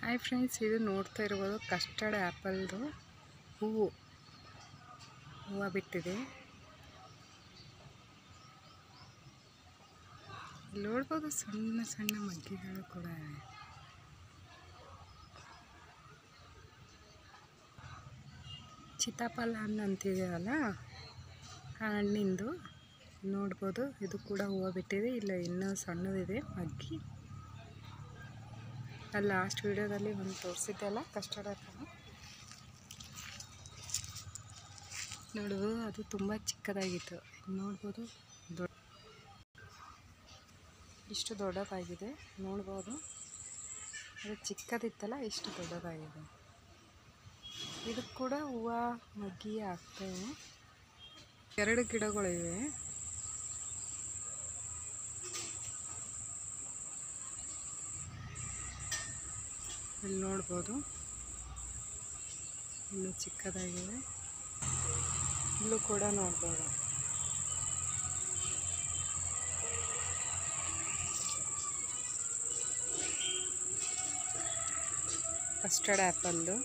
Hi friends, ಇದು ನೋಡ್ತಾ ಇರ್ಬೋದು ಕಸ್ಟರ್ಡ್ ಆ್ಯಪಲ್ದು ಹೂವು ಬಿಟ್ಟಿದೆ. ಇಲ್ಲಿ ನೋಡ್ಬೋದು ಸಣ್ಣ ಸಣ್ಣ ಮಗ್ಗಿಗಳು ಕೂಡ ಇವೆ. ಸೀತಾಫಲ ಹಣ್ಣು ಅಂತಿದೆಯಲ್ಲ ಆ ಹಣ್ಣಿಂದು ನೋಡ್ಬೋದು. ಇದು ಕೂಡ ಹೂವು ಬಿಟ್ಟಿದೆ. ಇಲ್ಲ ಇನ್ನೂ ಸಣ್ಣದಿದೆ ಮಗ್ಗಿ. ಅಲ್ಲಿ ಲಾಸ್ಟ್ ವಿಡಿಯೋದಲ್ಲಿ ಒಂದು ತೋರಿಸಿದ್ದೆಲ್ಲ ಕಸ್ಟರ್ಡ್ ಆ್ಯಪಲ್ ನೋಡ್ಬೋದು. ಅದು ತುಂಬ ಚಿಕ್ಕದಾಗಿತ್ತು. ನೋಡ್ಬೋದು ಇಷ್ಟು ದೊಡ್ಡದಾಗಿದೆ. ನೋಡ್ಬೋದು ಅದು ಚಿಕ್ಕದಿತ್ತಲ್ಲ, ಇಷ್ಟು ದೊಡ್ಡದಾಗಿದೆ. ಇದಕ್ಕೆ ಕೂಡ ಹೂವು ಮಗ್ಗಿ ಆಗ್ತವೆ. 2 ಗಿಡಗಳಿವೆ. ಇಲ್ಲಿ ನೋಡ್ಬೋದು ಇನ್ನು ಚಿಕ್ಕದಾಗಿದೆ. ಇಲ್ಲೂ ಕೂಡ ನೋಡ್ಬೋದು. ಕಸ್ಟರ್ಡ್ ಆ್ಯಪಲ್ದು